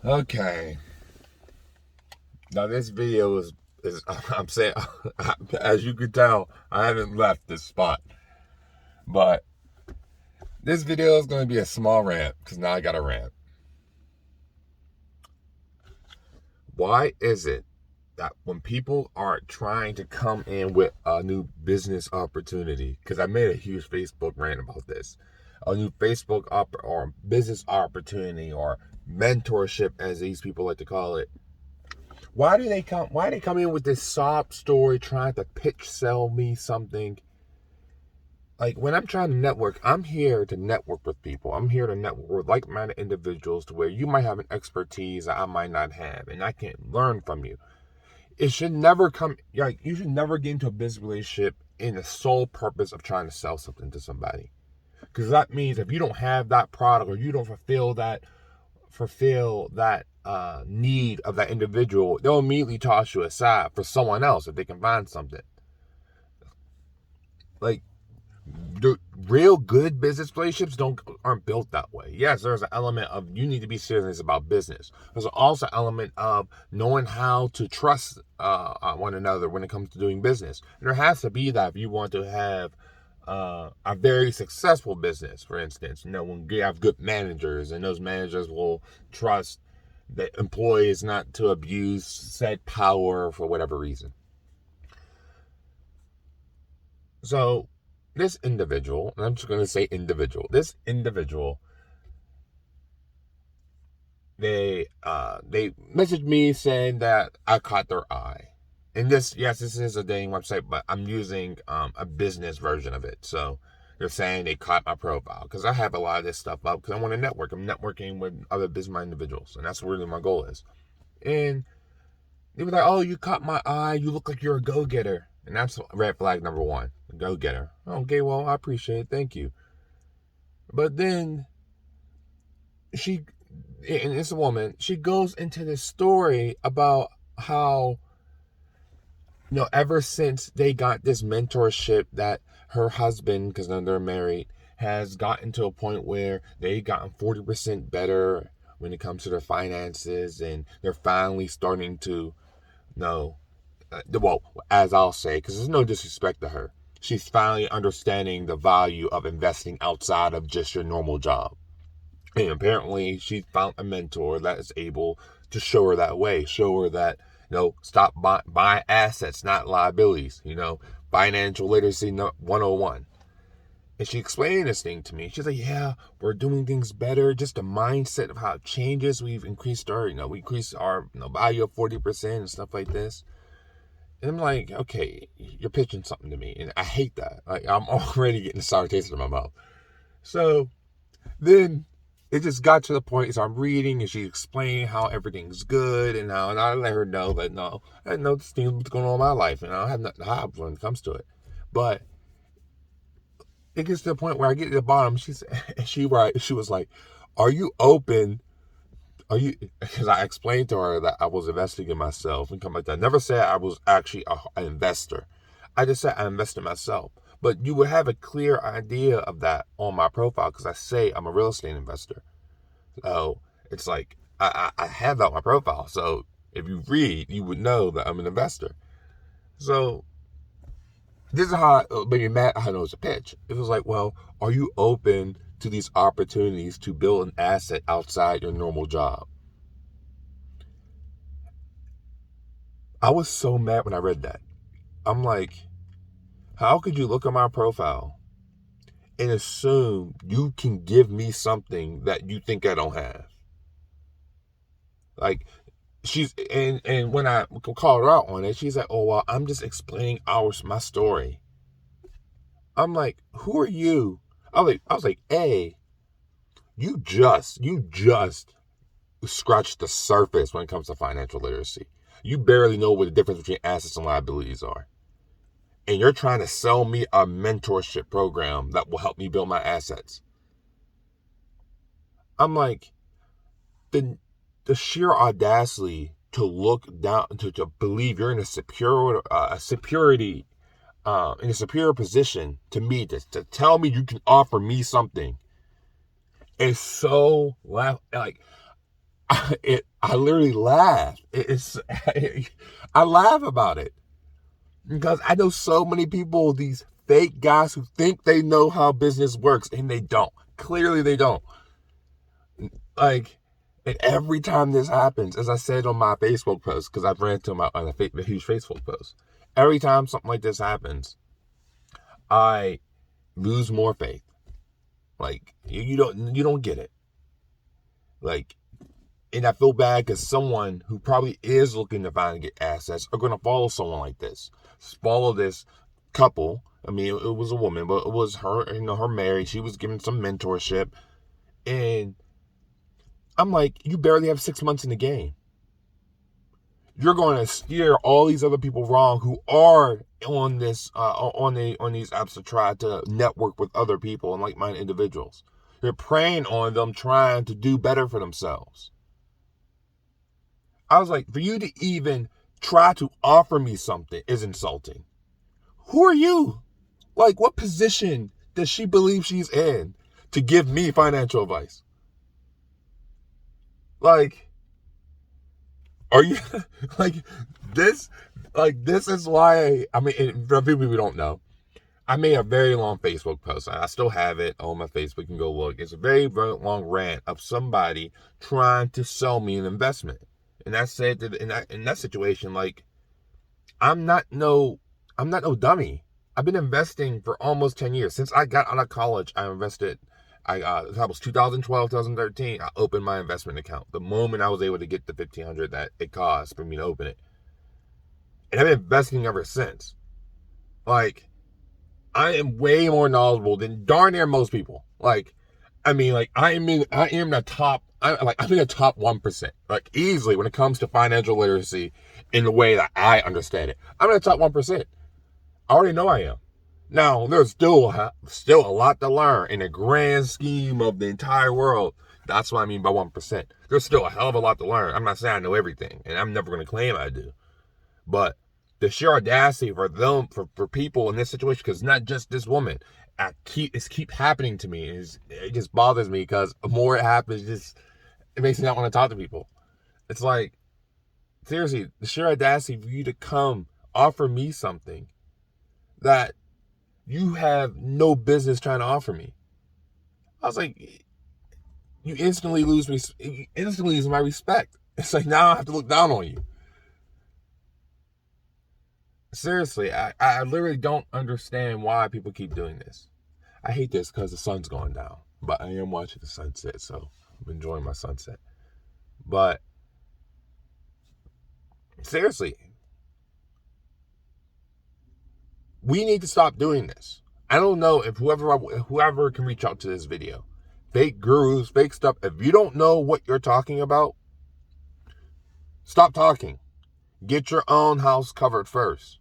Okay. Now this video is I'm saying, as you can tell, I haven't left this spot. But this video is going to be a small rant because now I got a rant. Why is it that when people are trying to come in with a new business opportunity, because I made a huge Facebook rant about this, a new Facebook or business opportunity or mentorship, as these people like to call it, why do they come? Why do they come in with this sob story, trying to pitch sell me something? Like when I'm trying to network, I'm here to network with people. I'm here to network with like-minded individuals to where you might have an expertise that I might not have, and I can learn from you. It should never come like you should never get into a business relationship in the sole purpose of trying to sell something to somebody. Because that means if you don't have that product or you don't fulfill that need of that individual, they'll immediately toss you aside for someone else if they can find something. Like the real good business relationships aren't built that way. Yes, there's an element of you need to be serious about business. There's also an element of knowing how to trust one another when it comes to doing business. And there has to be that if you want to have a very successful business. For instance, when you have good managers, and those managers will trust the employees not to abuse said power for whatever reason. So this individual, and I'm just going to say individual, they messaged me saying that I caught their eye. And this is a dating website, but I'm using a business version of it. So they're saying they caught my profile because I have a lot of this stuff up because I want to network. I'm networking with other business individuals, and that's really my goal is. And they were like, "Oh, you caught my eye. You look like you're a go-getter," and that's red flag number one, go-getter. Okay, well, I appreciate it. Thank you. But then she, and it's a woman, she goes into this story about how, ever since they got this mentorship that her husband, because now they're married, has gotten to a point where they've gotten 40% better when it comes to their finances, and they're finally starting to know, well, as I'll say, because there's no disrespect to her, she's finally understanding the value of investing outside of just your normal job. And apparently she found a mentor that is able to show her that way, show her that, stop buy assets, not liabilities, financial literacy 101. And she explained this thing to me. She's like, yeah, we're doing things better. Just the mindset of how it changes. We've increased our value of 40% and stuff like this. And I'm like, okay, you're pitching something to me. And I hate that. Like, I'm already getting a sour taste in my mouth. So then it just got to the point, so I'm reading and she explained how everything's good and I let her know that I know this thing's what's going on in my life and I don't have nothing to hide when it comes to it. But it gets to the point where I get to the bottom. She was like, "Are you open? Are you?" Because I explained to her that I was investing in myself and come like that. I never said I was actually an investor. I just said I invested in myself. But you would have a clear idea of that on my profile because I say I'm a real estate investor. So it's like I have that on my profile. So if you read, you would know that I'm an investor. So this is how it made me mad. I know it's a pitch. It was like, well, are you open to these opportunities to build an asset outside your normal job? I was so mad when I read that. I'm like, how could you look at my profile and assume you can give me something that you think I don't have? Like, and when I called her out on it, she's like, "Oh well, I'm just explaining my story." I'm like, "Who are you?" I was like, "Hey, you just scratched the surface when it comes to financial literacy. You barely know what the difference between assets and liabilities are, and you're trying to sell me a mentorship program that will help me build my assets." I'm like, the sheer audacity to look down to believe you're in a superior position to me to tell me you can offer me something is so like I literally laugh. I laugh about it because I know so many people, these fake guys who think they know how business works and they don't. Clearly, they don't. Like, and every time this happens, as I said on my Facebook post, because I've ran to my on a huge Facebook post, every time something like this happens, I lose more faith. Like, you don't get it. Like, and I feel bad because someone who probably is looking to find and get assets are going to follow someone like this. Follow this couple. I mean, it was a woman, but it was her, her married. She was given some mentorship. And I'm like, you barely have 6 months in the game. You're going to steer all these other people wrong who are on this on these apps to try to network with other people and like-minded individuals. You're preying on them trying to do better for themselves. I was like, for you to even try to offer me something is insulting. Who are you? Like, what position does she believe she's in to give me financial advice? Like, are you like this? Like, this is why I mean, for people who don't know, I made a very long Facebook post. I still have it on my Facebook. You can go look. It's a very, very long rant of somebody trying to sell me an investment. And I said that in that situation, like, I'm not no dummy. I've been investing for almost 10 years. Since I got out of college, I invested. That was 2012, 2013. I opened my investment account. The moment I was able to get the $1,500 that it cost for me to open it. And I've been investing ever since. Like, I am way more knowledgeable than darn near most people. Like, I mean, like, I am the top. I'm in the top 1%. Like, easily when it comes to financial literacy in the way that I understand it. I'm in the top 1%. I already know I am. Now, there's still a lot to learn in the grand scheme of the entire world. That's what I mean by 1%. There's still a hell of a lot to learn. I'm not saying I know everything, and I'm never going to claim I do. But the sheer audacity for them, for people in this situation, because not just this woman, it's keep happening to me. It just bothers me because the more it happens, it makes me not want to talk to people. It's like, seriously, the sheer audacity for you to come offer me something that you have no business trying to offer me. I was like, you instantly lose my respect. It's like, now I have to look down on you. Seriously, I literally don't understand why people keep doing this. I hate this because the sun's going down, but I am watching the sunset, so I'm enjoying my sunset. But seriously, we need to stop doing this. I don't know if whoever can reach out to this video, fake gurus, fake stuff. If you don't know what you're talking about, stop talking. Get your own house covered first.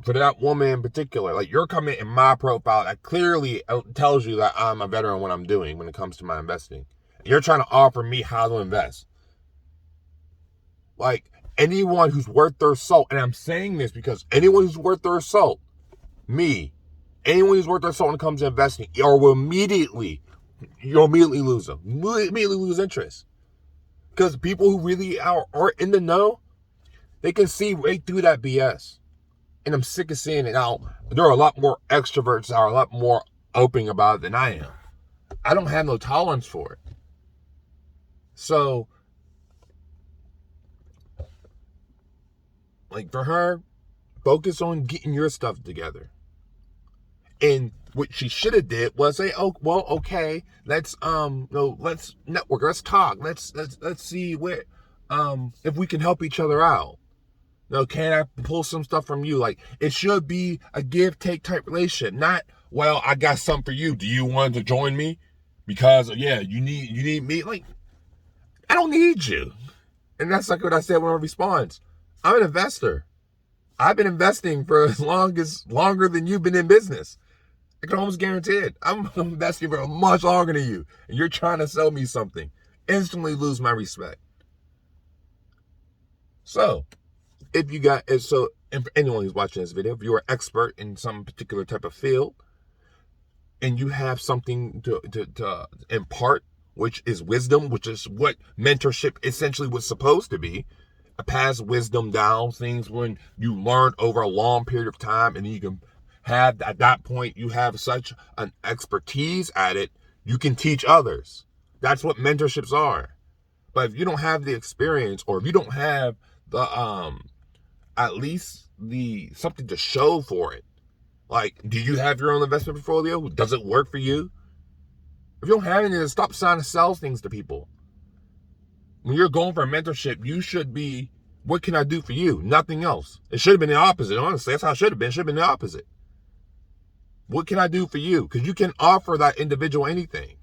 For that woman in particular, like, you're coming in my profile that clearly tells you that I'm a veteran what I'm doing when it comes to my investing. You're trying to offer me how to invest. Like, anyone who's worth their salt, and I'm saying this because anyone who's worth their salt, anyone who's worth their salt when it comes to investing, you'll immediately lose them. Immediately lose interest. Because people who really are in the know, they can see right through that BS. And I'm sick of seeing it now. There are a lot more extroverts that are a lot more open about it than I am. I don't have no tolerance for it. So, like, for her, focus on getting your stuff together. And what she should have did was say, "Oh, well, okay, let's network, let's talk, let's see where, if we can help each other out. No, can I pull some stuff from you? Like, it should be a give take type relationship, not, well, I got something for you. Do you want to join me? Because you need me. Like, I don't need you." And that's like what I said when I responds. I'm an investor. I've been investing for longer than you've been in business. I can almost guarantee it. I'm investing for much longer than you, and you're trying to sell me something. Instantly lose my respect. So, if anyone who's watching this video, if you're an expert in some particular type of field, and you have something to impart which is wisdom, which is what mentorship essentially was supposed to be. Pass wisdom down, things when you learn over a long period of time, and you can have, at that point, you have such an expertise at it, you can teach others. That's what mentorships are. But if you don't have the experience, or if you don't have the at least the something to show for it, like, do you have your own investment portfolio? Does it work for you? If you don't have anything, stop trying to sell things to people. When you're going for a mentorship, you should be, what can I do for you? Nothing else. It should have been the opposite, honestly. That's how it should have been. It should have been the opposite. What can I do for you? Because you can offer that individual anything.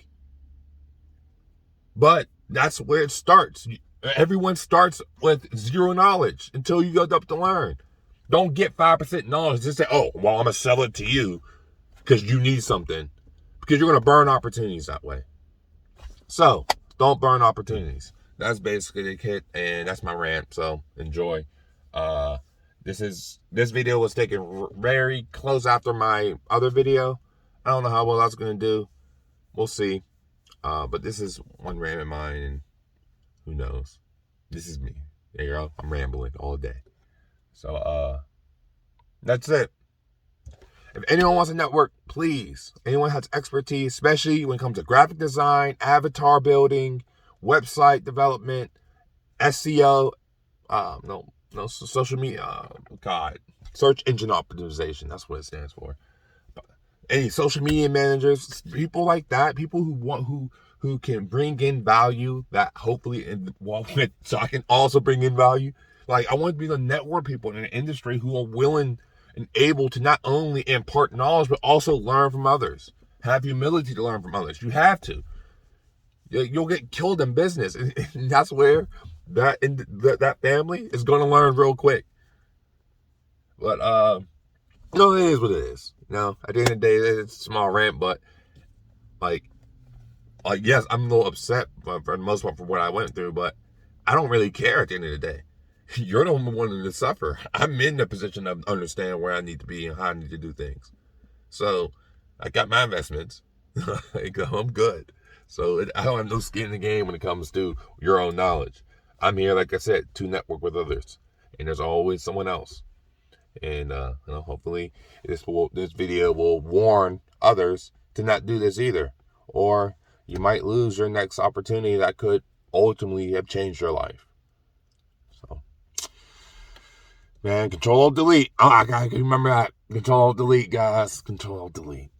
But that's where it starts. Everyone starts with zero knowledge until you go up to learn. Don't get 5% knowledge. Just say, oh, well, I'm going to sell it to you because you need something. Because you're going to burn opportunities that way. So, don't burn opportunities. That's basically the kit, and that's my rant. So, enjoy. This video was taken very close after my other video. I don't know how well that's going to do. We'll see. But this is one rant of mine, and who knows? This is me. There you go. I'm rambling all day. So, that's it. If anyone wants to network, please. Anyone has expertise, especially when it comes to graphic design, avatar building, website development, SEO, social media, search engine optimization. That's what it stands for. Any social media managers, people like that, people who can bring in value that hopefully, so I can also bring in value. Like, I want to be the network people in an industry who are willing and able to not only impart knowledge, but also learn from others. Have humility to learn from others. You have to. You'll get killed in business. And that's where that family is going to learn real quick. But, it is what it is. At the end of the day, it's a small rant, but, yes, I'm a little upset for the most part for what I went through, but I don't really care at the end of the day. You're the one to suffer. I'm in the position of understanding where I need to be and how I need to do things. So I got my investments. I'm good. So I don't have no skin in the game when it comes to your own knowledge. I'm here, like I said, to network with others, and there's always someone else. And hopefully this video will warn others to not do this either, or you might lose your next opportunity that could ultimately have changed your life. So, man, Control-Alt-Delete. Oh, I gotta remember that. Control-Alt-Delete, guys. Control-Alt-Delete.